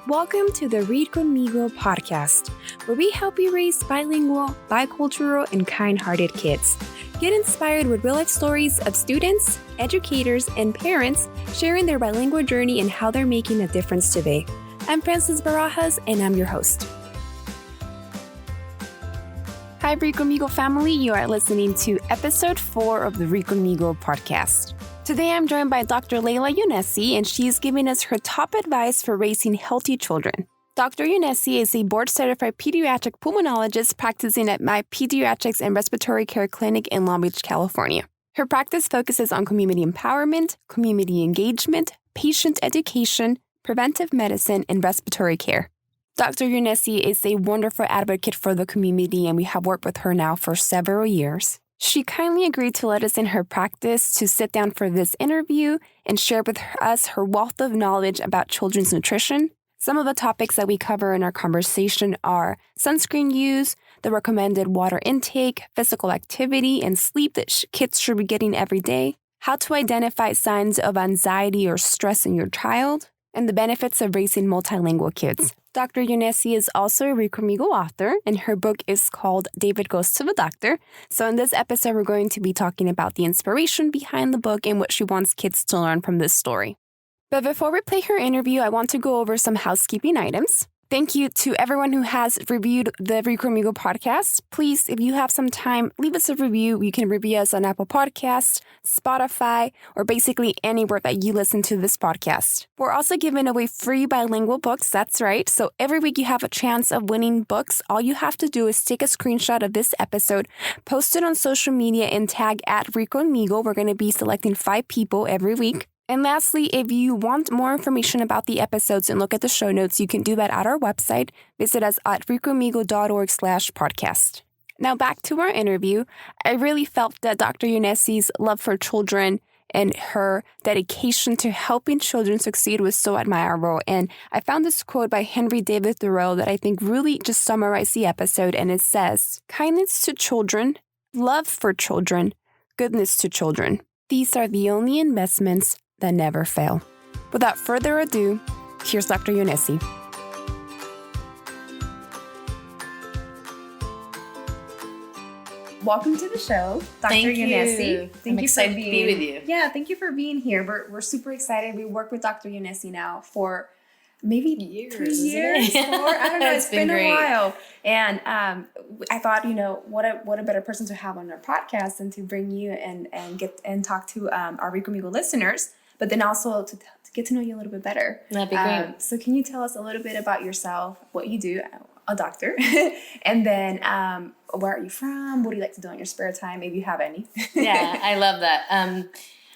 Welcome to the Read Conmigo podcast, where we help you raise bilingual, bicultural, and kind-hearted kids. Get inspired with real-life stories of students, educators, and parents sharing their bilingual journey and how they're making a difference today. I'm Frances Barajas, and I'm your host. Hi, Read Conmigo family. You are listening to episode 4 of the Read Conmigo podcast. Today, I'm joined by Dr. Leila Yoonessi, and she's giving us her top advice for raising healthy children. Dr. Yoonessi is a board-certified pediatric pulmonologist practicing at my Pediatrics and Respiratory Care Clinic in Long Beach, California. Her practice focuses on community empowerment, community engagement, patient education, preventive medicine, and respiratory care. Dr. Yoonessi is a wonderful advocate for the community, and we have worked with her now for several years. She kindly agreed to let us in her practice to sit down for this interview and share with us her wealth of knowledge about children's nutrition. Some of the topics that we cover in our conversation are sunscreen use, the recommended water intake, physical activity, and sleep that kids should be getting every day, how to identify signs of anxiety or stress in your child, and the benefits of raising multilingual kids. Dr. Yoonessi is also a Read Conmigo author, and her book is called David Goes to the Doctor. So in this episode, we're going to be talking about the inspiration behind the book and what she wants kids to learn from this story. But before we play her interview, I want to go over some housekeeping items. Thank you to everyone who has reviewed the Read Conmigo podcast. Please, if you have some time, leave us a review. You can review us on Apple Podcasts, Spotify, or basically anywhere that you listen to this podcast. We're also giving away free bilingual books. That's right. So every week you have a chance of winning books. All you have to do is take a screenshot of this episode, post it on social media, and tag at Read Conmigo. We're going to be selecting 5 people every week. And lastly, if you want more information about the episodes and look at the show notes, you can do that at our website. Visit us at readconmigo.org/podcast. Now back to our interview. I really felt that Dr. Yoonessi's love for children and her dedication to helping children succeed was so admirable. And I found this quote by Henry David Thoreau that I think really just summarized the episode. And it says, "Kindness to children, love for children, goodness to children. These are the only investments that never fail." Without further ado, here's Dr. Yoonessi. Welcome to the show, Dr. Yoonessi. I'm excited to be with you. Yeah, thank you for being here. We're super excited. We work with Dr. Yoonessi now for maybe years, 3 years, 4. I don't know. It's been great. A while. And I thought, what a better person to have on our podcast than to bring you and talk to our Read Conmigo listeners, but then also to get to know you a little bit better. That'd be great. So can you tell us a little bit about yourself, what you do, a doctor, and then where are you from? What do you like to do in your spare time, if you have any? Yeah, I love that.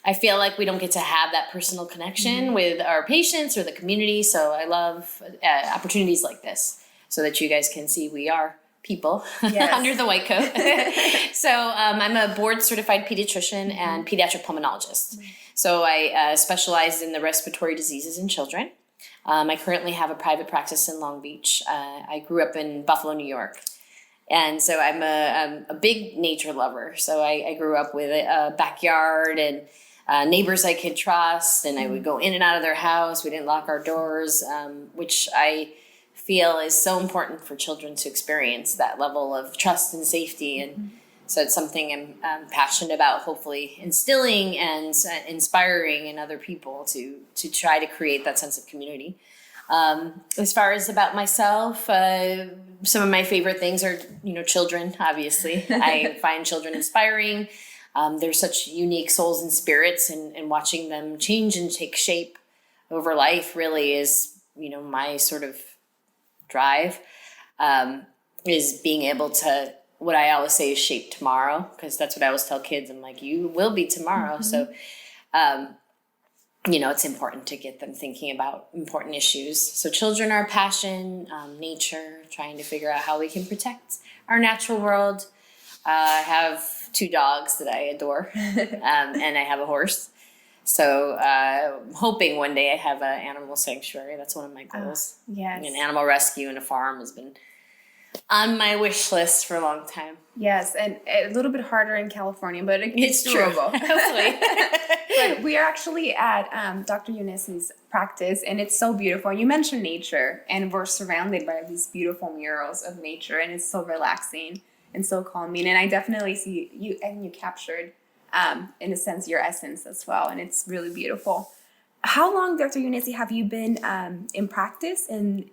I feel like we don't get to have that personal connection with our patients or the community, so I love opportunities like this so that you guys can see we are people under the white coat. So I'm a board-certified pediatrician and pediatric pulmonologist. So I specialize in the respiratory diseases in children. I currently have a private practice in Long Beach. I grew up in Buffalo, New York. And so I'm a big nature lover. So I grew up with a backyard and neighbors I could trust, and I would go in and out of their house. We didn't lock our doors, which I feel is so important for children to experience, that level of trust and safety. And so it's something I'm passionate about, hopefully instilling and inspiring in other people to try to create that sense of community. As far as about myself, some of my favorite things are, children, obviously. I find children inspiring. They're such unique souls and spirits, and watching them change and take shape over life really is, my sort of drive, is being able to, what I always say is shape tomorrow, because that's what I always tell kids. I'm like, you will be tomorrow. So, it's important to get them thinking about important issues. So children are passion, nature, trying to figure out how we can protect our natural world. I have 2 dogs that I adore, and I have a horse. So hoping one day I have an animal sanctuary. That's one of my goals. Yes. An animal rescue and a farm has been on my wish list for a long time. Yes, and a little bit harder in California, but it's doable. True. Hopefully. But we are actually at Dr. Yoonessi's practice, and it's so beautiful. You mentioned nature, and we're surrounded by these beautiful murals of nature, and it's so relaxing and so calming. And I definitely see you, and you captured, in a sense, your essence as well, and it's really beautiful. How long, Dr. Yoonessi, have you been in practice, and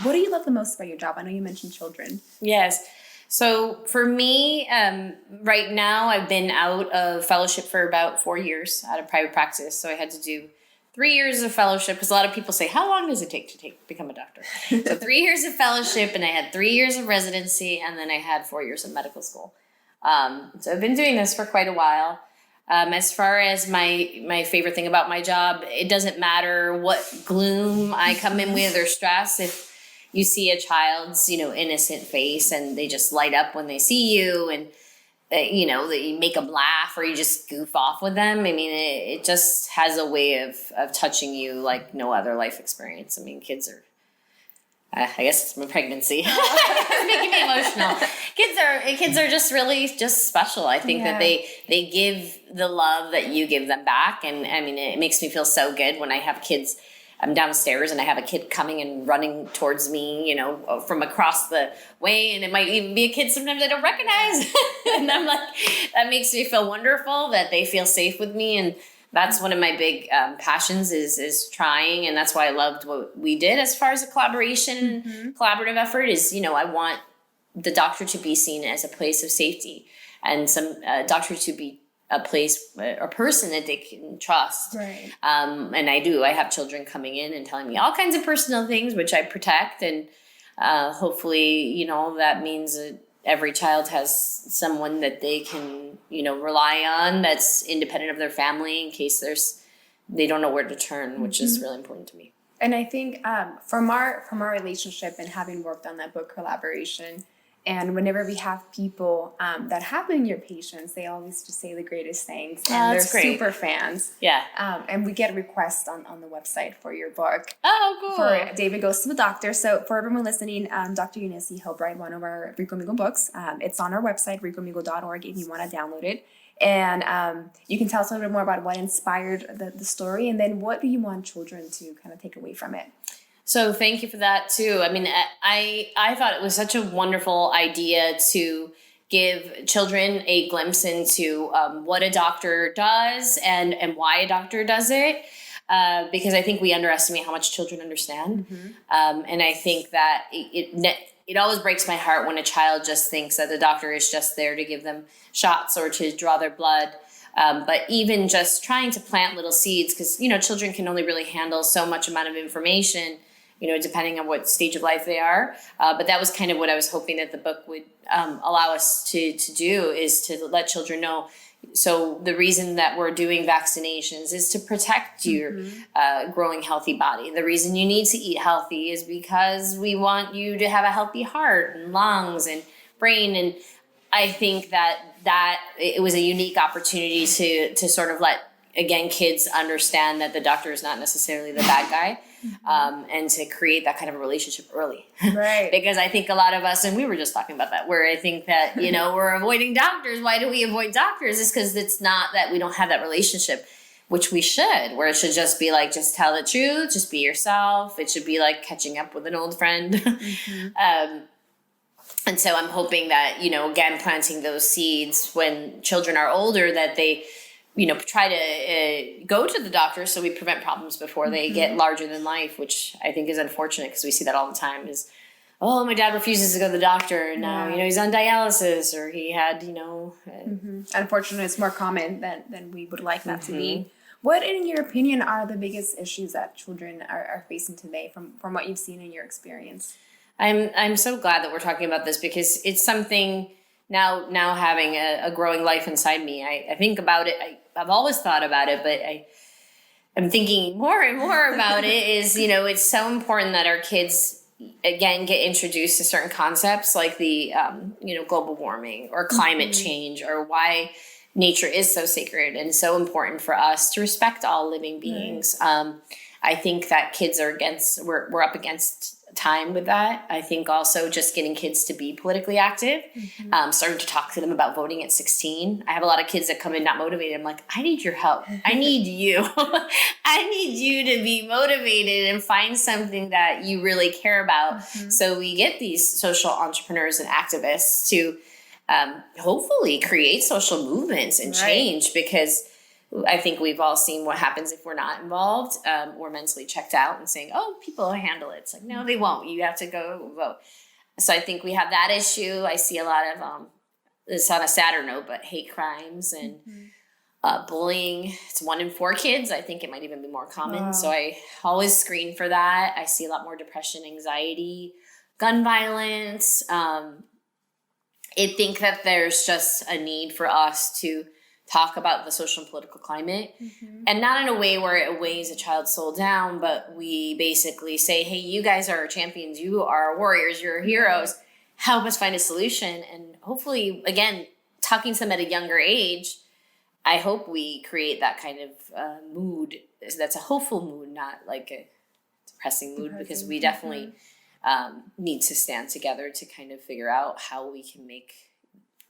what do you love the most about your job? I know you mentioned children. Yes. So for me, right now, I've been out of fellowship for about 4 years out of private practice. So I had to do 3 years of fellowship, because a lot of people say, how long does it take to become a doctor? So 3 years of fellowship, and I had 3 years of residency, and then I had 4 years of medical school. So I've been doing this for quite a while. As far as my favorite thing about my job, it doesn't matter what gloom I come in with or stress. If you see a child's, innocent face and they just light up when they see you, and, that you make them laugh or you just goof off with them. I mean, it just has a way of touching you like no other life experience. I mean, kids are, I guess it's my pregnancy. It's making me emotional. Kids are just really just special. I think that they give the love that you give them back. And I mean, it makes me feel so good when I have kids. I'm downstairs and I have a kid coming and running towards me, from across the way. And it might even be a kid sometimes I don't recognize. And I'm like, that makes me feel wonderful that they feel safe with me. And that's one of my big passions is trying. And that's why I loved what we did as far as a collaboration, collaborative effort is, I want the doctor to be seen as a place of safety, and some doctor to be a place, a person that they can trust. Right. And I do. I have children coming in and telling me all kinds of personal things, which I protect. And hopefully, that means that every child has someone that they can, rely on that's independent of their family in case they don't know where to turn, which is really important to me. And I think from our relationship and having worked on that book collaboration, and whenever we have people that have been your patients, they always just say the greatest things. And they're great. Super fans. Yeah. And we get requests on the website for your book. Oh, cool. For David Goes to the Doctor. So for everyone listening, Dr. Yoonessi helped write one of our Read Conmigo books. It's on our website, readconmigo.org, if you want to download it. And you can tell us a little bit more about what inspired the story, and then what do you want children to kind of take away from it? So thank you for that too. I mean, I thought it was such a wonderful idea to give children a glimpse into what a doctor does and why a doctor does it. Because I think we underestimate how much children understand. And I think that it always breaks my heart when a child just thinks that the doctor is just there to give them shots or to draw their blood. But even just trying to plant little seeds, because, children can only really handle so much amount of information, depending on what stage of life they are. But that was kind of what I was hoping that the book would allow us to do, is to let children know. So the reason that we're doing vaccinations is to protect your growing healthy body. The reason you need to eat healthy is because we want you to have a healthy heart and lungs and brain. And I think that it was a unique opportunity to sort of let, again, kids understand that the doctor is not necessarily the bad guy. And to create that kind of a relationship early. Right. Because I think a lot of us, and we were just talking about that, where I think that, we're avoiding doctors. Why do we avoid doctors? It's because it's not that we don't have that relationship, which we should, where it should just be like, just tell the truth, just be yourself. It should be like catching up with an old friend. And so I'm hoping that, again, planting those seeds when children are older, that they, try to go to the doctor so we prevent problems before they get larger than life, which I think is unfortunate because we see that all the time is, oh, my dad refuses to go to the doctor and now, he's on dialysis, or he had, Unfortunately, it's more common than we would like that to be. What, in your opinion, are the biggest issues that children are facing today from what you've seen in your experience? I'm so glad that we're talking about this, because it's something now having a growing life inside me. I think about it. I've always thought about it, but I'm thinking more and more about it is, it's so important that our kids, again, get introduced to certain concepts like the, global warming or climate change, or why nature is so sacred and so important for us to respect all living beings. I think that kids are we're up against time with that. I think also just getting kids to be politically active, starting to talk to them about voting at 16. I have a lot of kids that come in not motivated. I'm like, I need your help. I need you. I need you to be motivated and find something that you really care about. So we get these social entrepreneurs and activists to hopefully create social movements and change, because I think we've all seen what happens if we're not involved. We're mentally checked out and saying, oh, people will handle it. It's like, no, they won't. You have to go vote. So I think we have that issue. I see a lot of, this on a sadder note, but hate crimes and bullying. It's 1 in 4 kids. I think it might even be more common. Wow. So I always screen for that. I see a lot more depression, anxiety, gun violence. I think that there's just a need for us to talk about the social and political climate, and not in a way where it weighs a child's soul down, but we basically say, hey, you guys are our champions, you are our warriors, you're our heroes, help us find a solution. And hopefully, again, talking to them at a younger age, I hope we create that kind of mood that's a hopeful mood, not like a depressing mood, because we definitely need to stand together to kind of figure out how we can make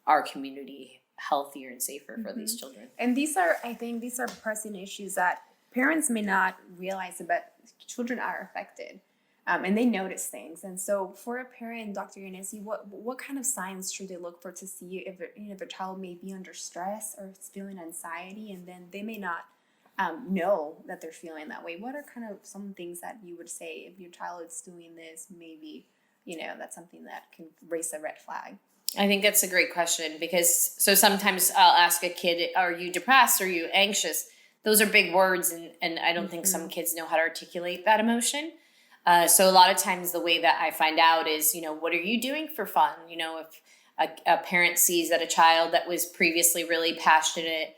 our community healthier and safer for these children. And I think these are pressing issues that parents may not realize, but children are affected, and they notice things. And so for a parent, Dr. Yoonessi, what kind of signs should they look for to see if a child may be under stress or is feeling anxiety, and then they may not know that they're feeling that way? What are kind of some things that you would say if your child is doing this, maybe, that's something that can raise a red flag? I think that's a great question, because so sometimes I'll ask a kid, are you depressed? Are you anxious? Those are big words, and I don't think some kids know how to articulate that emotion. So a lot of times the way that I find out is, what are you doing for fun? If a parent sees that a child that was previously really passionate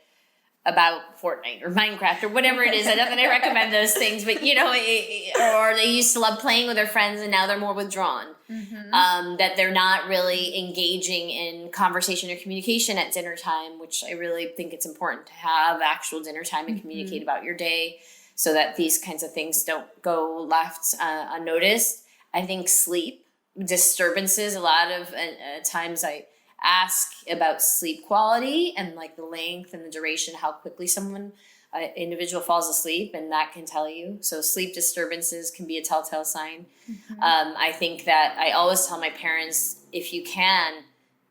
about Fortnite or Minecraft or whatever it is, not that I recommend those things, but or they used to love playing with their friends and now they're more withdrawn. That they're not really engaging in conversation or communication at dinner time, which I really think it's important to have actual dinner time and communicate about your day so that these kinds of things don't go left unnoticed. I think sleep disturbances, a lot of times I ask about sleep quality and like the length and the duration, how quickly individual falls asleep, and that can tell you. So sleep disturbances can be a telltale sign. I think that I always tell my parents, if you can,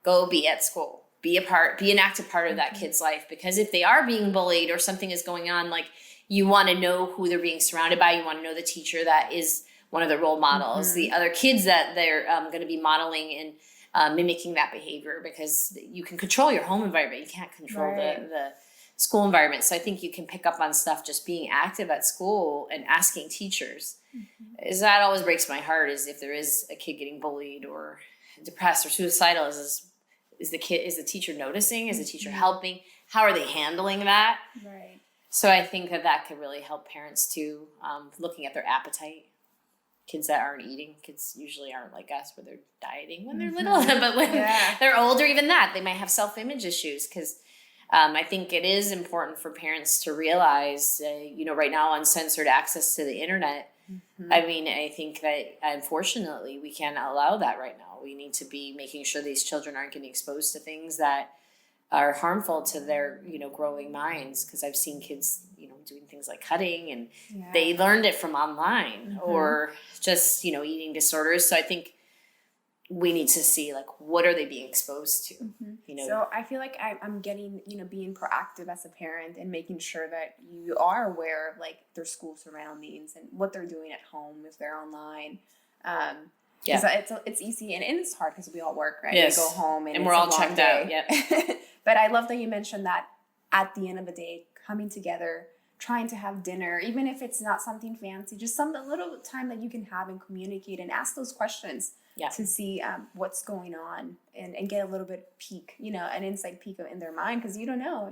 go be at school, be an active part of that kid's life, because if they are being bullied or something is going on, like, you want to know who they're being surrounded by. You want to know the teacher that is one of the role models, the other kids that they're going to be modeling and mimicking that behavior, because you can control your home environment. You can't control the school environment. So I think you can pick up on stuff just being active at school and asking teachers. Is that always breaks my heart, is if there is a kid getting bullied or depressed or suicidal, is the teacher noticing? Is the teacher helping? How are they handling that? Right. So I think that could really help parents too, looking at their appetite. Kids that aren't eating, kids usually aren't like us where they're dieting when they're little, but when they're older, even that, they might have self-image issues, because I think it is important for parents to realize, right now, uncensored access to the internet. I mean, I think that unfortunately we can't allow that right now. We need to be making sure these children aren't getting exposed to things that are harmful to their, growing minds, because I've seen kids, doing things like cutting, and they learned it from online, or just, eating disorders. So I think we need to see, like, what are they being exposed to? So I feel like I'm getting, being proactive as a parent and making sure that you are aware of, like, their school surroundings and what they're doing at home if they're online. It's easy, and it's hard because we all work, right? Yes. We go home and we're all checked out. But I love that you mentioned that at the end of the day, coming together, trying to have dinner, even if it's not something fancy, just a little time that you can have and communicate and ask those questions to see what's going on, and get a little bit peek, an inside peek in their mind, because you don't know.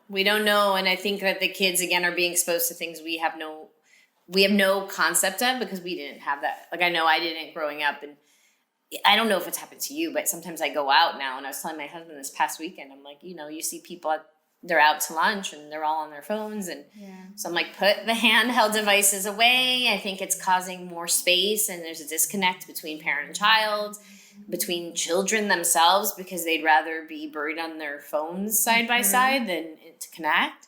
We don't know. And I think that the kids, again, are being exposed to things we have no concept of, because we didn't have that. Like, I know I didn't growing up, and I don't know if it's happened to you, but sometimes I go out now, and I was telling my husband this past weekend, I'm like, you see people at they're out to lunch and they're all on their phones. And so I'm like, put the handheld devices away. I think it's causing more space, and there's a disconnect between parent and child, between children themselves, because they'd rather be buried on their phones side by side than to connect.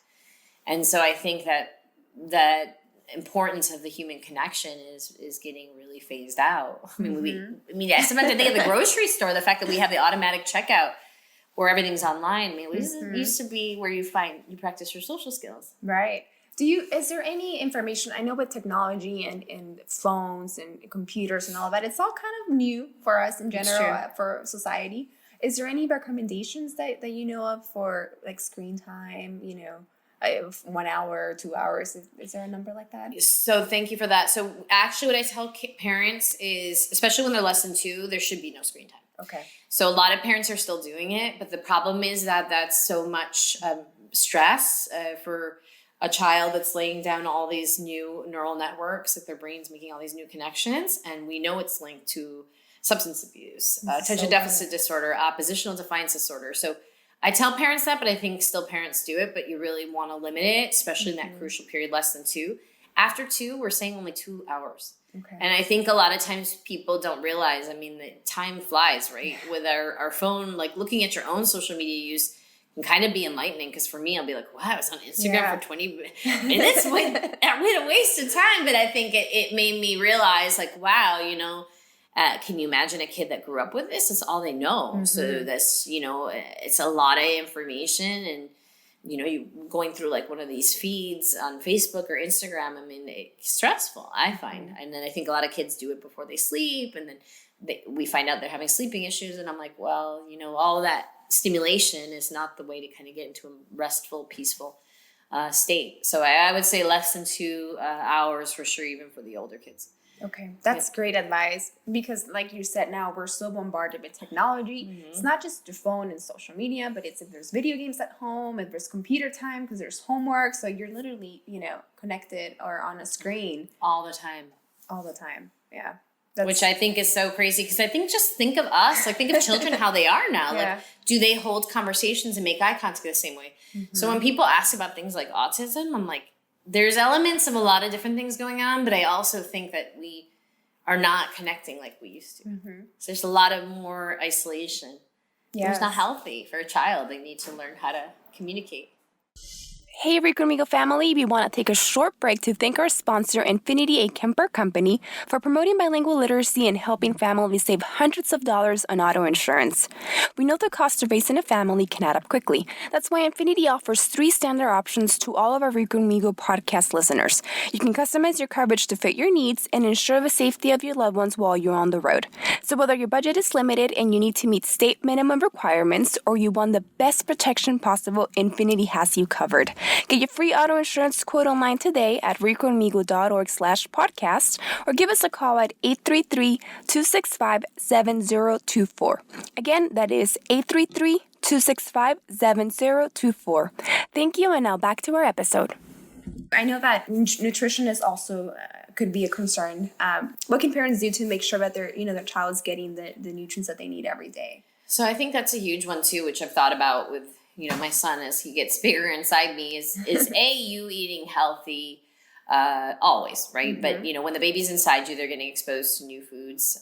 And so I think that importance of the human connection is getting really phased out. I mean, sometimes I think at the grocery store, the fact that we have the automatic checkout where everything's online. I mean, it used to be where you practice your social skills. Right. Is there any information, I know with technology and phones and computers and all that, it's all kind of new for us in general, for society. Is there any recommendations that you know of for like screen time, 1 hour, 2 hours? Is there a number like that? So thank you for that. So actually what I tell parents is, especially when they're less than 2, there should be no screen time. Okay. So a lot of parents are still doing it, but the problem is that that's so much stress for a child that's laying down all these new neural networks, like their brain's making all these new connections, and we know it's linked to substance abuse, attention deficit disorder, oppositional defiance disorder. So I tell parents that, but I think still parents do it, but you really want to limit it, especially in that crucial period, less than 2. After 2, we're saying only 2 hours. Okay. And I think a lot of times people don't realize, I mean, the time flies, right? With our phone, like looking at your own social media use can kind of be enlightening, because for me, I'll be like, wow, I was on Instagram for 20 minutes. What a waste of time. But I think it made me realize, like, wow, can you imagine a kid that grew up with this? It's all they know. So this, it's a lot of information, and you going through like one of these feeds on Facebook or Instagram, I mean, it's stressful, I find. And then I think a lot of kids do it before they sleep, and then we find out they're having sleeping issues, and I'm like, well, all of that stimulation is not the way to kind of get into a restful, peaceful state. So I would say less than 2 hours for sure, even for the older kids. Okay, that's great advice, because like you said, now we're so bombarded with technology. It's not just your phone and social media, but it's if there's video games at home, if there's computer time because there's homework. So you're literally, connected or on a screen. All the time. Yeah. Which I think is so crazy, because I think of us, like think of children, how they are now. Like, do they hold conversations and make eye contact the same way? So when people ask about things like autism, I'm like, there's elements of a lot of different things going on, but I also think that we are not connecting like we used to. So there's a lot of more isolation. It's not healthy for a child. They need to learn how to communicate. Hey, Read Conmigo family, we want to take a short break to thank our sponsor, Infinity, a Kemper company, for promoting bilingual literacy and helping families save hundreds of dollars on auto insurance. We know the cost of raising a family can add up quickly. That's why Infinity offers 3 standard options to all of our Read Conmigo podcast listeners. You can customize your coverage to fit your needs and ensure the safety of your loved ones while you're on the road. So whether your budget is limited and you need to meet state minimum requirements, or you want the best protection possible, Infinity has you covered. Get your free auto insurance quote online today at readconmigo.org/podcast, or give us a call at 833-265-7024. Again, that is 833-265-7024. Thank you, and now back to our episode. I know that nutrition is also could be a concern. What can parents do to make sure that their child is getting the nutrients that they need every day? So I think that's a huge one too, which I've thought about with my son as he gets bigger inside me, is you eating healthy always, right? But, when the baby's inside you, they're getting exposed to new foods.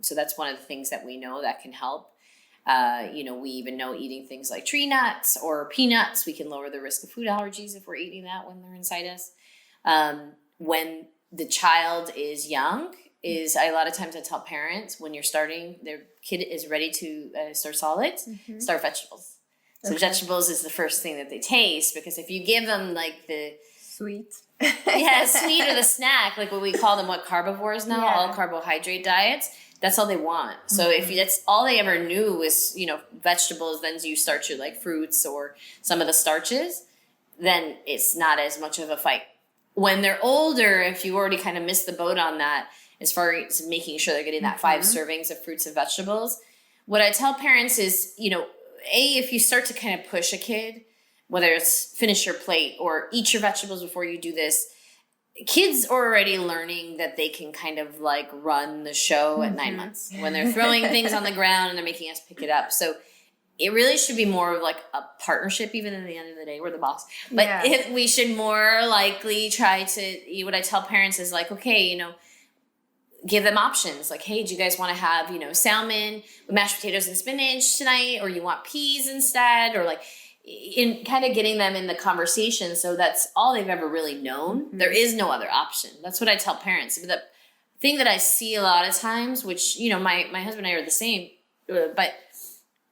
So that's one of the things that we know that can help. We even know eating things like tree nuts or peanuts, we can lower the risk of food allergies if we're eating that when they're inside us. When the child is young, a lot of times I tell parents, when you're starting, their kid is ready to start solids, start vegetables. So vegetables is the first thing that they taste, because if you give them like the sweet or the snack, like what we call them, carnivores now, all carbohydrate diets, that's all they want. So if that's all they ever knew was, vegetables, then you start to like fruits or some of the starches, then it's not as much of a fight. When they're older, if you already kind of missed the boat on that, as far as making sure they're getting that 5 servings of fruits and vegetables, what I tell parents is, if you start to kind of push a kid, whether it's finish your plate or eat your vegetables before you do this, kids are already learning that they can kind of like run the show at 9 months when they're throwing things on the ground and they're making us pick it up. So it really should be more of like a partnership, even at the end of the day, we're the boss. But we should more likely try to, what I tell parents is like, okay, you know, give them options. Like, hey, do you guys want to have, you know, salmon with mashed potatoes and spinach tonight? Or you want peas instead? Or like, in kind of getting them in the conversation. So that's all they've ever really known. There is no other option. That's what I tell parents. The thing that I see a lot of times, which, you know, my husband and I are the same, but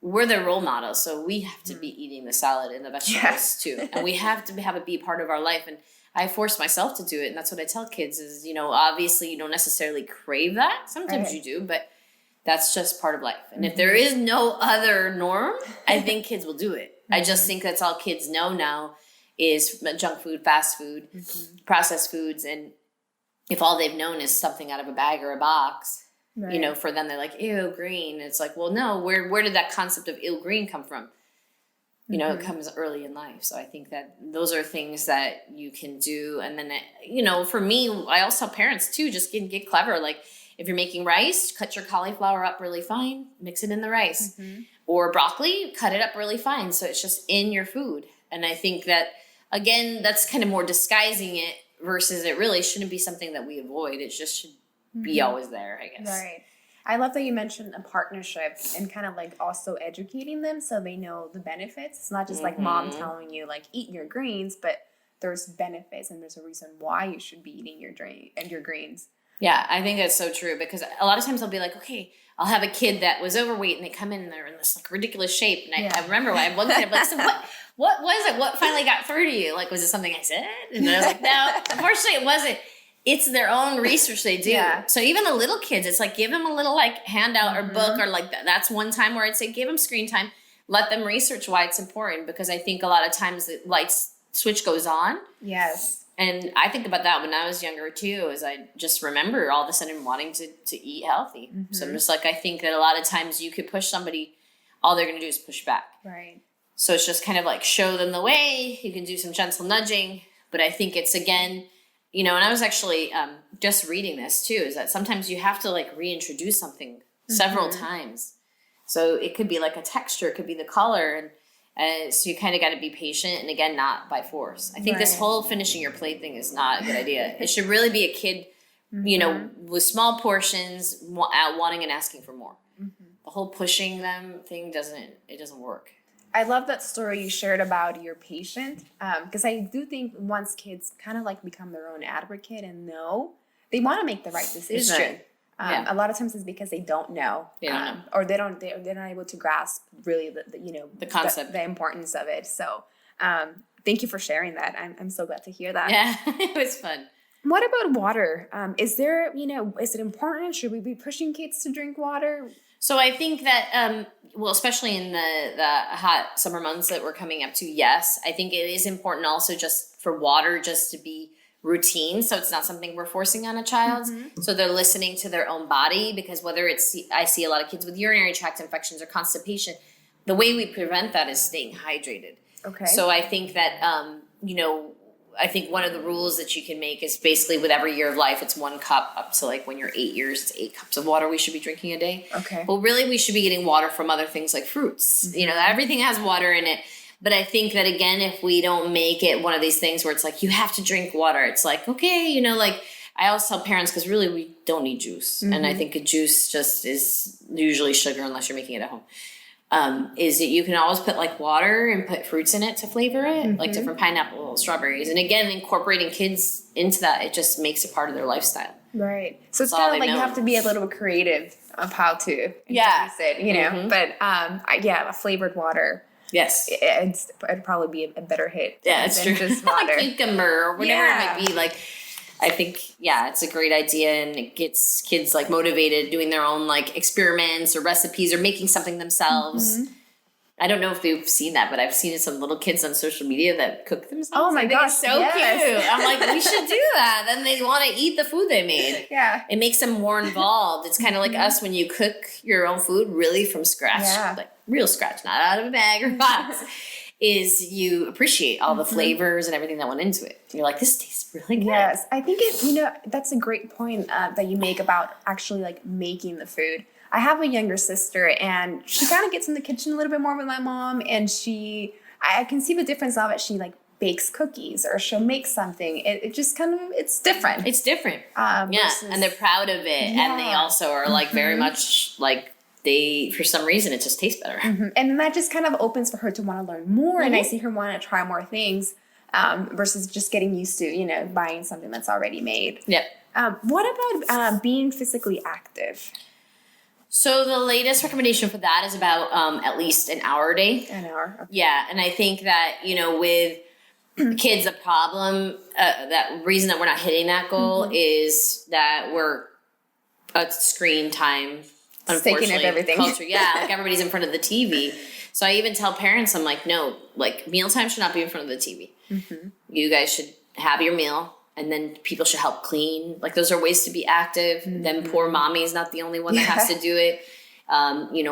we're their role models, so we have to be eating the salad and the vegetables too, and we have to have it be part of our life. And I force myself to do it, and that's what I tell kids is, you know, obviously you don't necessarily crave that. Sometimes you do, but that's just part of life. And if there is no other norm, I think kids will do it. I just think that's all kids know now is junk food, fast food, processed foods, and if all they've known is something out of a bag or a box. You know, for them, they're like, ew, green. It's like, well, no, where did that concept of ew, green come from? You know, it comes early in life. So I think that those are things that you can do. And then, you know, for me, I also tell parents too, just get clever. Like if you're making rice, cut your cauliflower up really fine, mix it in the rice. Or broccoli, cut it up really fine. So it's just in your food. And I think that, again, that's kind of more disguising it versus it really shouldn't be something that we avoid. It just should be always there, I guess. Right. I love that you mentioned a partnership and kind of like also educating them so they know the benefits. It's not just like mom telling you like eat your greens, but there's benefits and there's a reason why you should be eating your greens. Yeah, I think that's so true because a lot of times I'll be like, okay, I'll have a kid that was overweight and they come in and they're in this like ridiculous shape. And I remember when I one kid, I'm like, so what was it? What finally got through to you? Like, was it something I said? And I was like, no, unfortunately it wasn't. It's their own research they do. Yeah. So even the little kids, it's like give them a little like handout or book or like that's one time where I'd say give them screen time. Let them research why it's important because I think a lot of times the light switch goes on. Yes. And I think about that when I was younger too, is I just remember all of a sudden wanting to eat healthy. So I'm just like, I think that a lot of times you could push somebody, all they're going to do is push back. Right. So it's just kind of like show them the way. You can do some gentle nudging. But I think it's, again, you know, and I was actually just reading this too, is that sometimes you have to like reintroduce something several times. So it could be like a texture, it could be the color. And so you kind of got to be patient and again, not by force. I think this whole finishing your plate thing is not a good idea. It should really be a kid, you know, with small portions, wanting and asking for more. The whole pushing them thing doesn't work. I love that story you shared about your patient because I do think once kids kind of like become their own advocate and know, they want to make the right decision. It's true. A lot of times it's because they don't know, or they're not able to grasp really the concept, the importance of it. So thank you for sharing that. I'm so glad to hear that. Yeah, it was fun. What about water? Is there, is it important? Should we be pushing kids to drink water? So I think that, especially in the hot summer months that we're coming up to, yes. I think it is important also just for water just to be routine. So it's not something we're forcing on a child. So they're listening to their own body because whether I see a lot of kids with urinary tract infections or constipation, the way we prevent that is staying hydrated. Okay. So I think that, I think one of the rules that you can make is basically with every year of life, it's 1 cup up to like when you're 8 years, it's 8 cups of water we should be drinking a day. Okay. Well, really, we should be getting water from other things like fruits. Everything has water in it. But I think that, again, if we don't make it one of these things where it's like, you have to drink water, it's like, okay, like I always tell parents, because really we don't need juice. And I think a juice just is usually sugar unless you're making it at home. Is that you can always put like water and put fruits in it to flavor it, like different pineapple, strawberries. And again, incorporating kids into that, it just makes it part of their lifestyle. Right. So it's kind of like you have to be a little bit creative of how to introduce it, but a flavored water. Yes. It'd probably be a better hit than true. Just water. Like cucumber or whatever it might be. Like, I think, it's a great idea and it gets kids like motivated doing their own like experiments or recipes or making something themselves. I don't know if you've seen that, but I've seen some little kids on social media that cook themselves. Oh my gosh, so cute. I'm like, we should do that. Then they want to eat the food they made. Yeah. It makes them more involved. It's kind of like us when you cook your own food really from scratch, like real scratch, not out of a bag or box. Is you appreciate all the flavors and everything that went into it. You're like, this tastes really good. Yes, I think that's a great point that you make about actually like making the food. I have a younger sister, and she kind of gets in the kitchen a little bit more with my mom, and I can see the difference of it. She like bakes cookies, or she'll make something. It just kind of, it's different. It's different. And they're proud of it. And they also are like very much like, for some reason, it just tastes better. And that just kind of opens for her to want to learn more. And I see her want to try more things versus just getting used to, buying something that's already made. Yep. What about being physically active? So the latest recommendation for that is about at least an hour a day. An hour. Okay. Yeah. And I think that, with kids, the problem, that reason that we're not hitting that goal is that we're a screen time, unfortunately, taking up everything. Culture. Yeah, like everybody's in front of the TV. So I even tell parents, I'm like, no, like mealtime should not be in front of the TV. You guys should have your meal, and then people should help clean. Like those are ways to be active. Then poor mommy's not the only one that has to do it.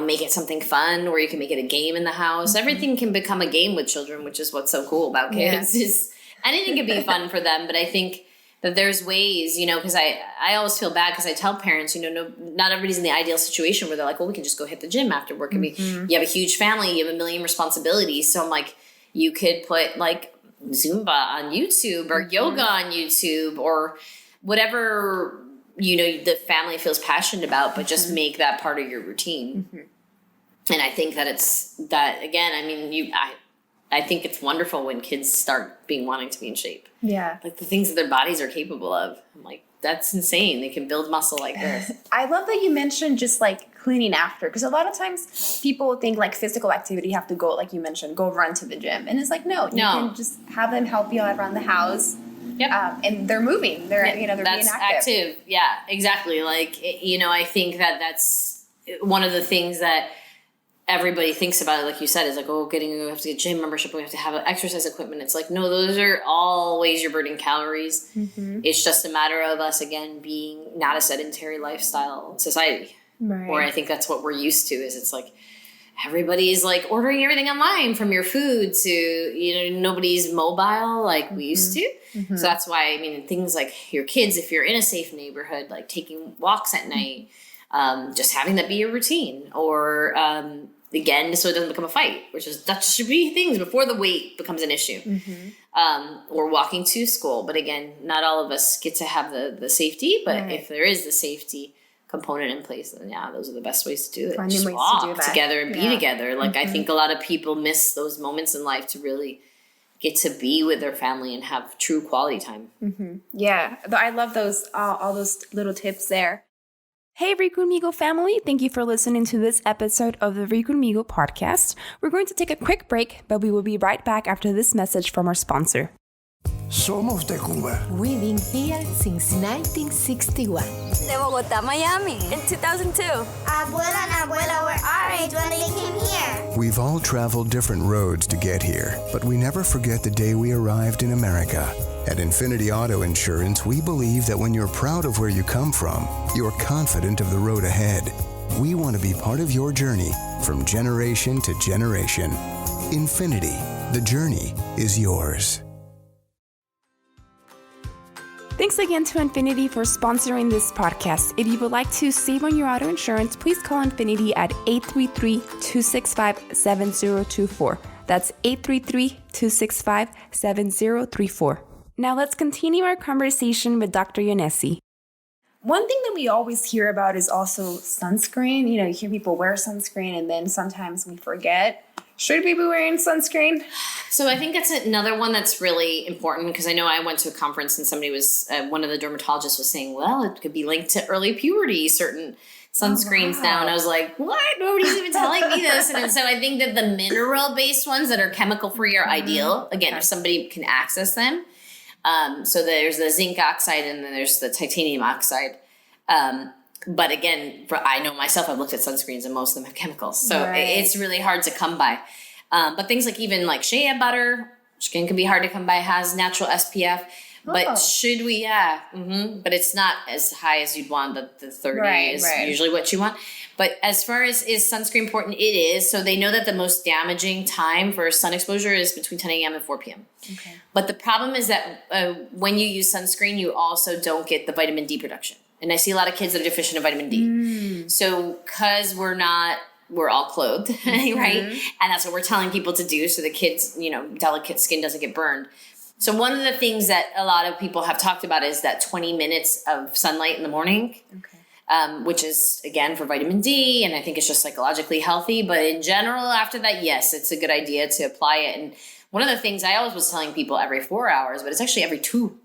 Make it something fun, or you can make it a game in the house. Everything can become a game with children, which is what's so cool about kids. Is anything can be fun for them. But I think that there's ways, because I always feel bad because I tell parents, not everybody's in the ideal situation where they're like, well, we can just go hit the gym after work. You have a huge family, you have a million responsibilities. So I'm like, you could put like Zumba on YouTube or yoga on YouTube or whatever the family feels passionate about, but just make that part of your routine. And I think that it's that, again, I mean, I think it's wonderful when kids start wanting to be in shape. Yeah. Like the things that their bodies are capable of. I'm like, that's insane. They can build muscle like this. I love that you mentioned just like cleaning after, because a lot of times people think like physical activity, you have to go, like you mentioned, go run to the gym. And it's like, no, you can just have them help you out around the house. Yep. And they're moving. They're, they're being active. Yeah, exactly. Like, I think that that's one of the things that everybody thinks about it, like you said, is like, we have to get gym membership, we have to have exercise equipment. It's like, no, those are all ways you're burning calories. It's just a matter of us, again, being not a sedentary lifestyle society. Right. Or I think that's what we're used to, is it's like, everybody's like ordering everything online, from your food to, nobody's mobile like we used to. So that's why, things like your kids, if you're in a safe neighborhood, like taking walks at night, just having that be your routine, or again, so it doesn't become a fight, that should be things before the weight becomes an issue. Or walking to school. But again, not all of us get to have the safety, but if there is the safety component in place, then those are the best ways to do it. Finding just ways walk to do that. Together and be together. Like I think a lot of people miss those moments in life to really get to be with their family and have true quality time. Yeah, I love those all those little tips there. Hey, Read Conmigo family. Thank you for listening to this episode of the Read Conmigo podcast. We're going to take a quick break, but we will be right back after this message from our sponsor. Somos de Cuba. We've been here since 1961. De Bogotá, Miami in 2002. Abuela and Abuela were our age when they came here. We've all traveled different roads to get here, but we never forget the day we arrived in America. At Infinity Auto Insurance, we believe that when you're proud of where you come from, you're confident of the road ahead. We want to be part of your journey from generation to generation. Infinity, the journey is yours. Thanks again to Infinity for sponsoring this podcast. If you would like to save on your auto insurance, please call Infinity at 833-265-7024. That's 833-265-7034. Now let's continue our conversation with Dr. Yoonessi. One thing that we always hear about is also sunscreen. You hear people wear sunscreen, and then sometimes we forget. Should we be wearing sunscreen? So I think that's another one that's really important, because I know I went to a conference and somebody one of the dermatologists was saying, well, it could be linked to early puberty, certain sunscreens now. And I was like, what? Nobody's even telling me this. And so I think that the mineral-based ones that are chemical-free are ideal. Again, if somebody can access them. So there's the zinc oxide and then there's the titanium oxide. But again, I know myself, I've looked at sunscreens and most of them have chemicals. So it's really hard to come by. But things like even like shea butter, skin can be hard to come by, has natural SPF. But should we? But it's not as high as you'd want. The 30 is usually what you want. But as far as is sunscreen important, it is. So they know that the most damaging time for sun exposure is between 10 a.m. and 4 p.m. Okay. But the problem is that when you use sunscreen, you also don't get the vitamin D production. And I see a lot of kids that are deficient in vitamin D. So because we're all clothed, right? And that's what we're telling people to do so the kids, delicate skin doesn't get burned. So one of the things that a lot of people have talked about is that 20 minutes of sunlight in the morning, which is, again, for vitamin D, and I think it's just psychologically healthy. But in general, after that, yes, it's a good idea to apply it. And one of the things I always was telling people every 4 hours, but it's actually every 2.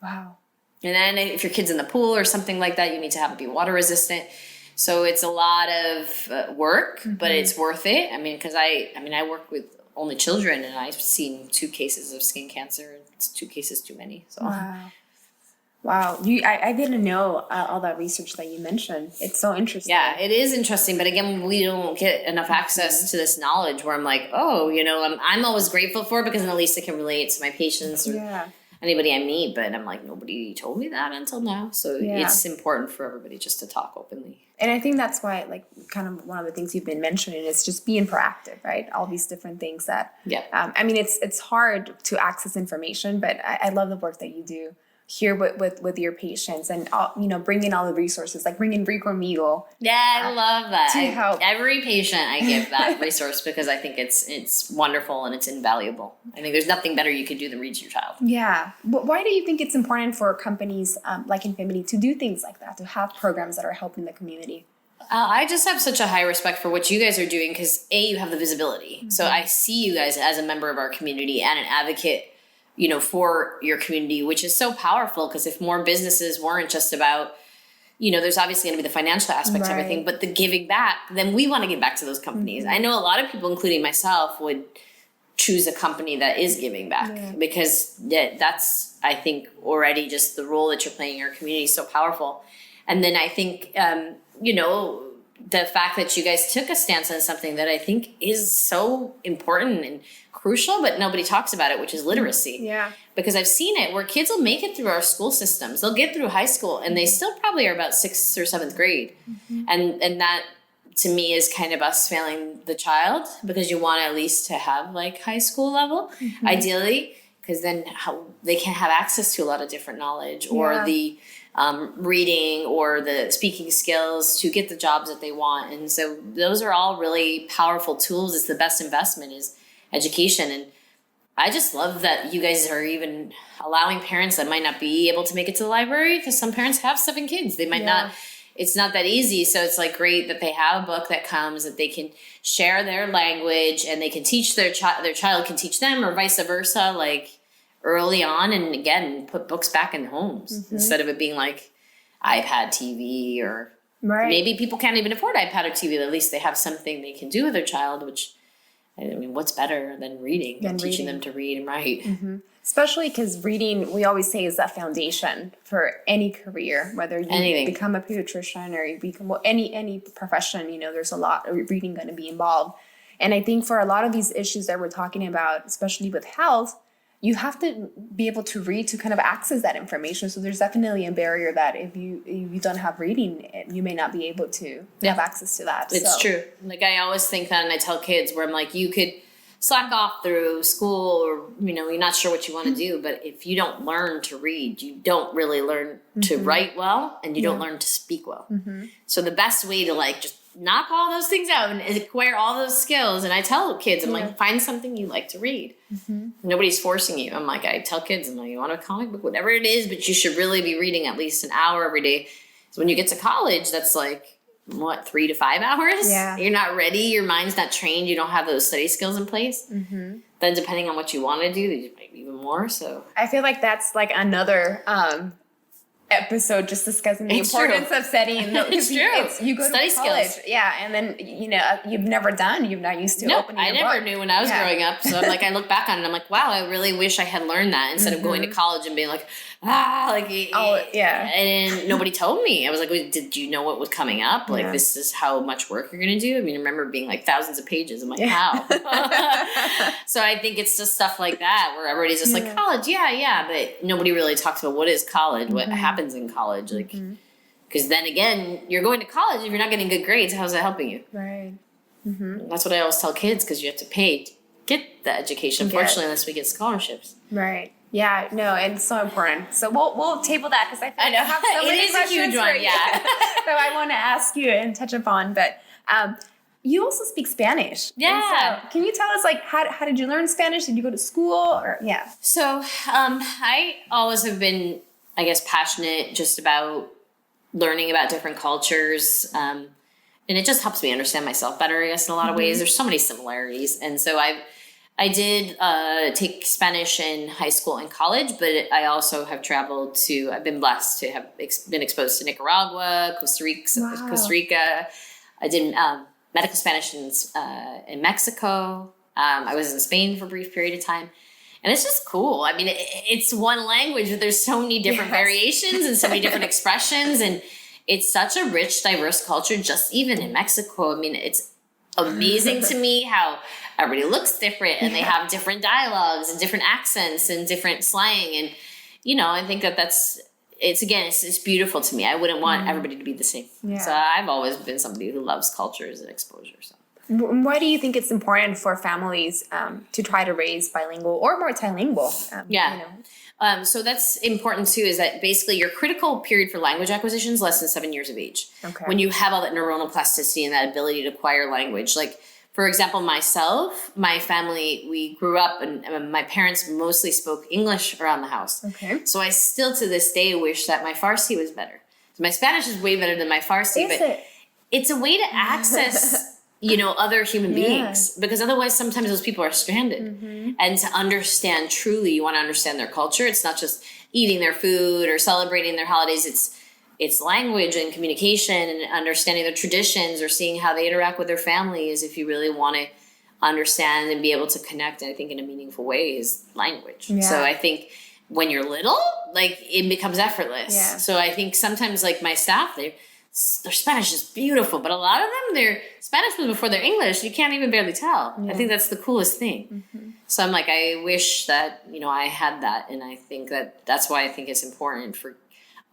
Wow. And then if your kid's in the pool or something like that, you need to have it be water resistant. So it's a lot of work, but it's worth it. I mean, because I work with only children, and I've seen 2 cases of skin cancer. It's 2 cases too many. So. Wow. I didn't know all that research that you mentioned. It's so interesting. Yeah, it is interesting. But again, we don't get enough access to this knowledge where I'm like, I'm always grateful for it because then at least I can relate to my patients or anybody I meet. But I'm like, nobody told me that until now. So it's important for everybody just to talk openly. And I think that's why, kind of one of the things you've been mentioning is just being proactive, right? All these different things that, it's hard to access information, but I love the work that you do here with your patients and, bringing all the resources, like bringing Read Conmigo. Yeah, I love that. To help. Every patient I give that resource because I think it's wonderful and it's invaluable. I think there's nothing better you could do than read to your child. Yeah. But why do you think it's important for companies like Infinity to do things like that, to have programs that are helping the community? I just have such a high respect for what you guys are doing because, you have the visibility. So I see you guys as a member of our community and an advocate for your community, which is so powerful because if more businesses weren't just about, there's obviously going to be the financial aspect to everything, but the giving back, then we want to give back to those companies. I know a lot of people, including myself, would choose a company that is giving back because that's, I think, already just the role that you're playing in your community is so powerful. And then I think, the fact that you guys took a stance on something that I think is so important and crucial, but nobody talks about it, which is literacy. Yeah. Because I've seen it where kids will make it through our school systems. They'll get through high school and they still probably are about 6th or 7th grade. And that to me is kind of us failing the child because you want at least to have high school level, ideally, because then they can have access to a lot of different knowledge or the reading or the speaking skills to get the jobs that they want. And so those are all really powerful tools. It's the best investment is education. And I just love that you guys are even allowing parents that might not be able to make it to the library because some parents have 7 kids. They might not, it's not that easy. So it's great that they have a book that comes that they can share their language and they can teach their child can teach them or vice versa, early on, and again, put books back in homes instead of it being iPad TV or maybe people can't even afford iPad or TV. At least they have something they can do with their child, which, what's better than reading and teaching them to read and write? Especially because reading, we always say, is that foundation for any career, whether you become a pediatrician or you become any profession, there's a lot of reading going to be involved. And I think for a lot of these issues that we're talking about, especially with health, you have to be able to read to kind of access that information. So there's definitely a barrier that if you don't have reading, you may not be able to have access to that. It's true. I always think that, and I tell kids where I'm you could slack off through school or, you're not sure what you want to do. But if you don't learn to read, you don't really learn to write well and you don't learn to speak well. So the best way to just knock all those things out and acquire all those skills. And I tell kids, I'm find something you like to read. Nobody's forcing you. I tell kids, you want a comic book, whatever it is, but you should really be reading at least an hour every day. So when you get to college, that's 3 to 5 hours? Yeah. You're not ready. Your mind's not trained. You don't have those study skills in place. Then depending on what you want to do, you might be even more. So I feel like that's another episode just discussing the importance of studying. No, it's true. You go study to college, skills. Yeah, and then you've not used to opening your never book. knew when I was growing up. So I look back on it and I'm wow, I really wish I had learned that instead of going to college and being and nobody told me. I was did you know what was coming up? This is how much work you're gonna do. I remember being thousands of pages. I'm how? So I think it's just stuff like that where everybody's just college, but nobody really talks about what is college, what happens in college, because then again, you're going to college if you're not getting good grades. How's that helping you? Right. That's what I always tell kids because you have to pay to get the education. Unfortunately, unless we get scholarships. Right. Yeah, no, and it's so important. So we'll table that because I know have so many questions. It is a huge one, yeah. So I want to ask you and touch upon, but you also speak Spanish. Yeah. So can you tell us, like, how did you learn Spanish? Did you go to school or So I always have been, I guess, passionate just about learning about different cultures. And it just helps me understand myself better, I guess, in a lot of ways. There's so many similarities. And so I did take Spanish in high school and college, but I also have I've been blessed to have been exposed to Nicaragua, Costa Rica. I did medical Spanish in Mexico. I was in Spain for a brief period of time. And it's just cool. I mean, it's one language, but there's so many different variations and so many different expressions. And it's such a rich, diverse culture, just even in Mexico. I mean, it's amazing to me how everybody looks different and they have different dialogues and different accents and different slang. And, I think it's beautiful to me. I wouldn't want everybody to be the same. Yeah. So I've always been somebody who loves cultures and exposure. So. Why do you think it's important for families to try to raise bilingual or multilingual? So that's important too, is that basically your critical period for language acquisition is less than 7 years of age. Okay. When you have all that neuronal plasticity and that ability to acquire language. Like, for example, myself, my family, we grew up and my parents mostly spoke English around the house. Okay. So I still to this day wish that my Farsi was better. So my Spanish is way better than my Farsi, it's a way to access other human beings, because otherwise sometimes those people are stranded. And to understand truly, you want to understand their culture. It's not just eating their food or celebrating their holidays. It's language and communication and understanding their traditions or seeing how they interact with their families. If you really want to understand and be able to connect, I think in a meaningful way, is language. Yeah. So I think when you're little, like, it becomes effortless. Yeah. So I think sometimes, like, my staff, their Spanish is beautiful, but a lot of them, their Spanish was before their English. You can't even barely tell. Yeah. I think that's the coolest thing. So I'm like, I wish that, I had that. And I think that's why I think it's important for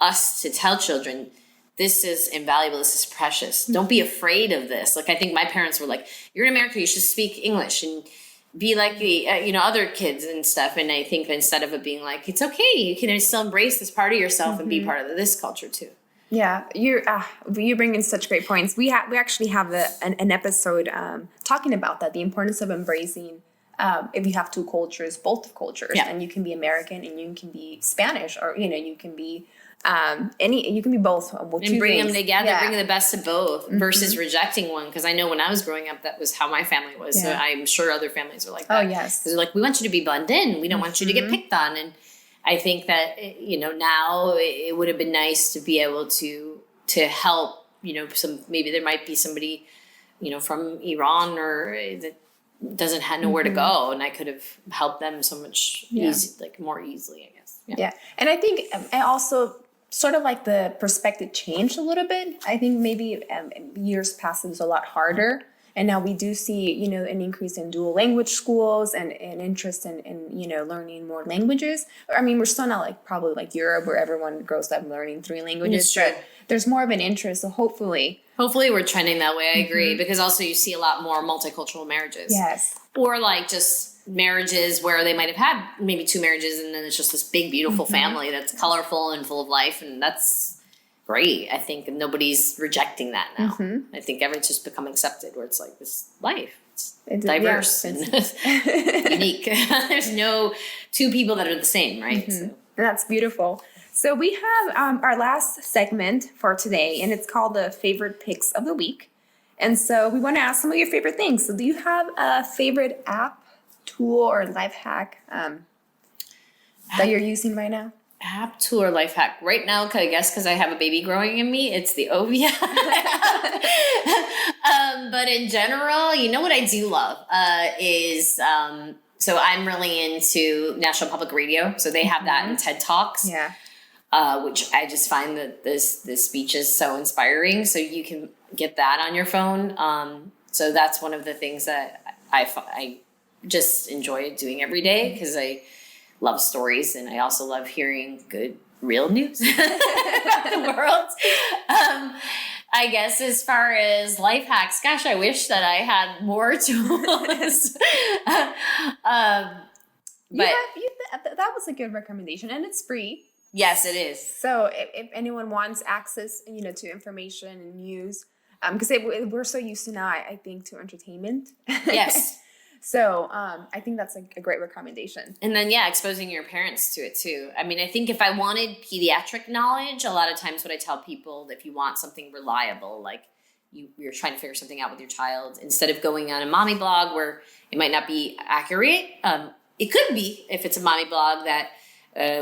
us to tell children, this is invaluable, this is precious. Don't be afraid of this. Like, I think my parents were like, you're in America, you should speak English and be like the, other kids and stuff. And I think instead of it being like, it's okay, you can still embrace this part of yourself and be part of this culture too. Yeah, you bring in such great points. We actually have an episode talking about that, the importance of embracing if you have two cultures, both cultures, and you can be American and you can be Spanish, or you can be you can be both. And bring them together, bring the best of both versus rejecting one. Because I know when I was growing up, that was how my family was. Yeah. So I'm sure other families are like that. Oh yes, they're like, we want you to be blend in. We don't want you to get picked on. And I think that, now it would have been nice to be able to help, maybe there might be somebody, from Iran or that doesn't have nowhere to go. And I could have helped them so much more easily, I guess. Yeah. And I think also sort of like the perspective changed a little bit. I think maybe years past it was a lot harder. And now we do see, an increase in dual language schools and interest in learning more languages. I mean, we're still not probably like Europe where everyone grows up learning 3 languages. But there's more of an interest. So hopefully we're trending that way. I agree. Because also you see a lot more multicultural marriages. Yes. Or like just marriages where they might have had maybe 2 marriages and then it's just this big, beautiful family that's colorful and full of life. And that's great. I think nobody's rejecting that now. I think everyone's just become accepted where it's like this life. It's diverse and unique. There's no 2 people that are the same, right? So. That's beautiful. So we have our last segment for today, and it's called the favorite picks of the week. And so we want to ask some of your favorite things. So do you have a favorite app, tool, or life hack that you're using right now? App, tool, or life hack. Right now, I guess because I have a baby growing in me, it's the Ovia. But in general, what I do love is, so I'm really into National Public Radio. So they have that in TED Talks. Yeah. Which I just find that this speech is so inspiring. So you can get that on your phone. So that's one of the things that I just enjoy doing every day because I love stories, and I also love hearing good, real news about the world. I guess as far as life hacks, gosh, I wish that I had more tools. But that was a good recommendation, and it's free. yes, it is. So if anyone wants access, to information and news, because we're so used to now, I think, to entertainment. Yes. So I think that's a great recommendation. And then, exposing your parents to it too. I mean, I think if I wanted pediatric knowledge, a lot of times what I tell people, if you want something reliable, like you're trying to figure something out with your child, instead of going on a mommy blog where it might not be accurate, it could be if it's a mommy blog that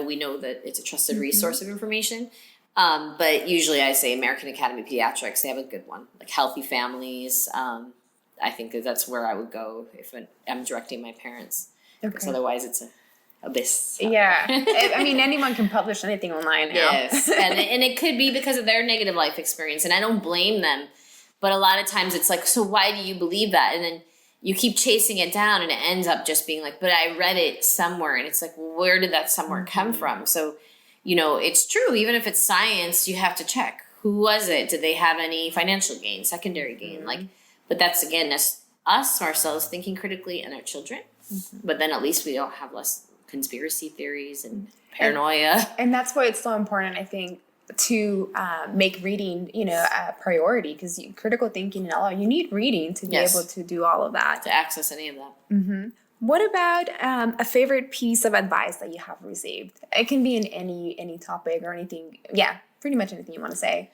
we know that it's a trusted resource of information. But usually I say American Academy of Pediatrics, they have a good one, like Healthy Families. I think that's where I would go if I'm directing my parents. Because otherwise it's a abyss. Yeah. I mean, anyone can publish anything online now. Yes. and it could be because of their negative life experience. And I don't blame them. But a lot of times it's like, so why do you believe that? And then you keep chasing it down and it ends up just being like, but I read it somewhere. And it's like, well, where did that somewhere come from? So, it's true. Even if it's science, you have to check. Who was it? Did they have any financial gain, secondary gain? But that's, again, us ourselves thinking critically and our children. But then at least we don't have less conspiracy theories and paranoia. And that's why it's so important, I think, to make reading, a priority, because critical thinking and all, you need reading to be able to do all of that. To access any of that. What about a favorite piece of advice that you have received? It can be in any topic or anything. Yeah, pretty much anything you want to say.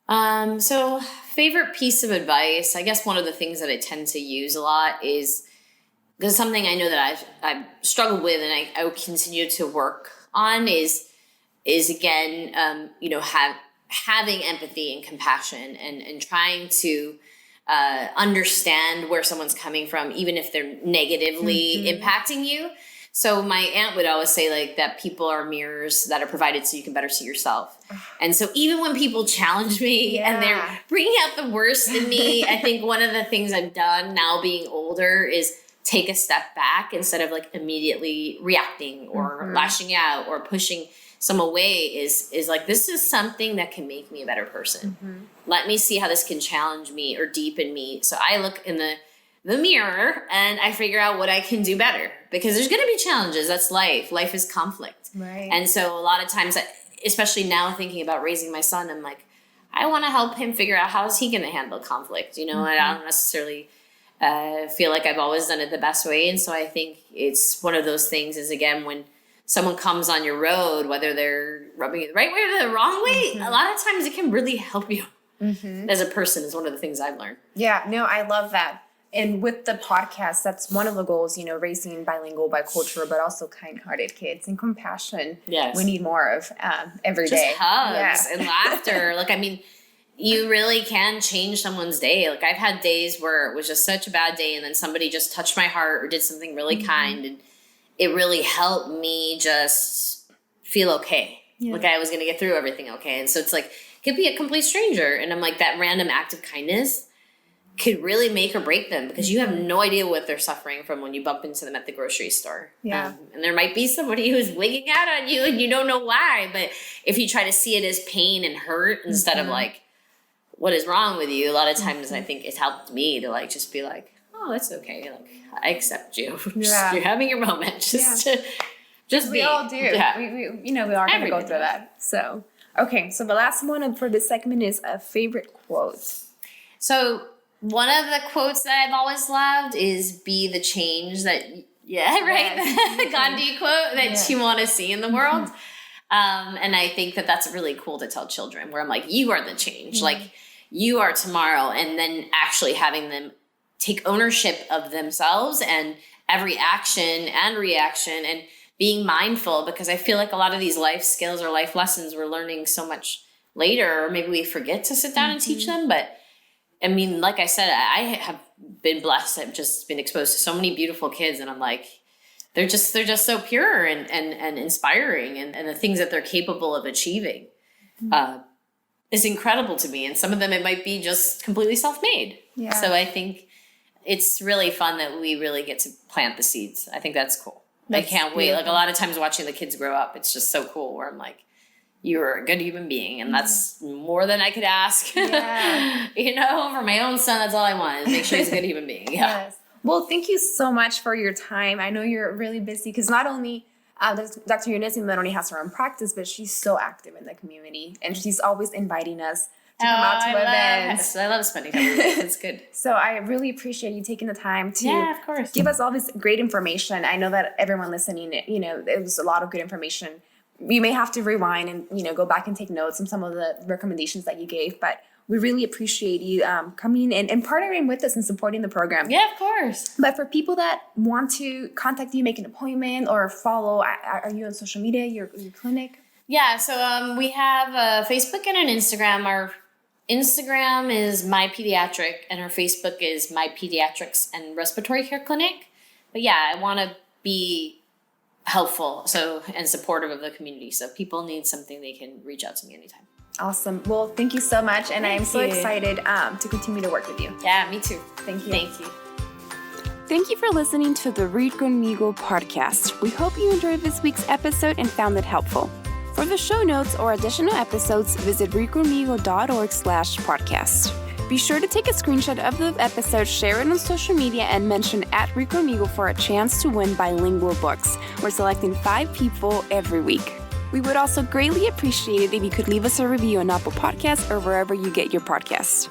So favorite piece of advice, I guess one of the things that I tend to use a lot is, because something I know that I've struggled with and I will continue to work on is again, having empathy and compassion and trying to understand where someone's coming from, even if they're negatively impacting you. So my aunt would always say that people are mirrors that are provided so you can better see yourself. And so even when people challenge me and they're bringing out the worst in me, I think one of the things I've done now being older is take a step back instead of immediately reacting or lashing out or pushing some away is this is something that can make me a better person. Let me see how this can challenge me or deepen me. So I look in the mirror and I figure out what I can do better, because there's going to be challenges. That's life. Life is conflict. Right. And so a lot of times, especially now thinking about raising my son, I'm like, I want to help him figure out how is he going to handle conflict. I don't necessarily feel like I've always done it the best way. And so I think it's one of those things is, again, when someone comes on your road, whether they're rubbing you the right way or the wrong way, a lot of times it can really help you as a person, is one of the things I've learned. Yeah, no, I love that. And with the podcast, that's one of the goals, raising bilingual, bicultural, but also kind-hearted kids and compassion. Yes. We need more of every Just day. hugs and laughter. You really can change someone's day. I've had days where it was just such a bad day and then somebody just touched my heart or did something really kind, and it really helped me just feel okay. Yeah. I was going to get through everything okay. And so it's it could be a complete stranger. And I'm that random act of kindness could really make or break them, because you have no idea what they're suffering from when you bump into them at the grocery store. Yeah. And there might be somebody who's wigging out on you and you don't know why. But if you try to see it as pain and hurt instead of what is wrong with you, a lot of times I think it's helped me to just be oh, that's okay. I accept you. You're having your moment. Just we all do. Yeah. We are going to go through that. So, okay. So the last one for this segment is a favorite quote. So one of the quotes that I've always loved is "Be the change that." The Gandhi quote that you want to see in the world. And I think that's really cool to tell children, where I'm you are the change. You are tomorrow, and then actually having them take ownership of themselves and every action and reaction, and being mindful, because I feel a lot of these life skills or life lessons we're learning so much later, or maybe we forget to sit down and teach them. But I mean, like I said, I have been blessed. I've just been exposed to so many beautiful kids, and I'm they're just so pure and inspiring, and the things that they're capable of achieving is incredible to me. And some of them, it might be just completely self-made. Yeah. So I think it's really fun that we really get to plant the seeds. I think that's cool. I can't wait. A lot of times watching the kids grow up, it's just so cool, where I'm you're a good human being, and that's more than I could ask. Yeah. For my own son, that's all I want, is make sure he's a good human being. Yeah. Yes. Well, thank you so much for your time. I know you're really busy because not only Dr. Yoonessi not only has her own practice, but she's so active in the community, and she's always inviting us to come out to events. I love spending time with you. It's good. So I really appreciate you taking the time to of course. give us all this great information. I know that everyone listening, it was a lot of good information. You may have to rewind and, go back and take notes on some of the recommendations that you gave, but we really appreciate you coming in and partnering with us and supporting the program. Yeah, of course. But for people that want to contact you, make an appointment, or follow, are you on social media, your clinic? Yeah, so we have a Facebook and an Instagram. Our Instagram is My Pediatric, and our Facebook is My Pediatrics and Respiratory Care Clinic. But yeah, I want to be helpful and supportive of the community. So if people need something, they can reach out to me anytime. Awesome. Well, thank you so much, and I'm so excited to continue to work with you. Yeah, me too. Thank you. Thank you. Thank you for listening to the Read Conmigo podcast. We hope you enjoyed this week's episode and found it helpful. For the show notes or additional episodes, visit readconmigo.org/podcast. Be sure to take a screenshot of the episode, share it on social media, and mention @Read Conmigo for a chance to win bilingual books. We're selecting 5 people every week. We would also greatly appreciate it if you could leave us a review on Apple Podcasts or wherever you get your podcasts.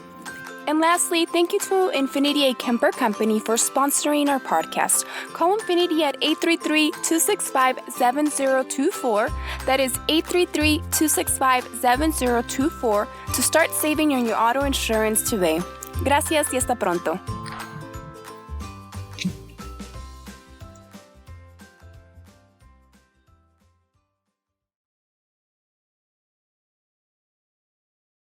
And lastly, thank you to Infinity A Kemper Company for sponsoring our podcast. Call Infinity at 833-265-7024. That is 833-265-7024 to start saving on your auto insurance today. Gracias y hasta pronto.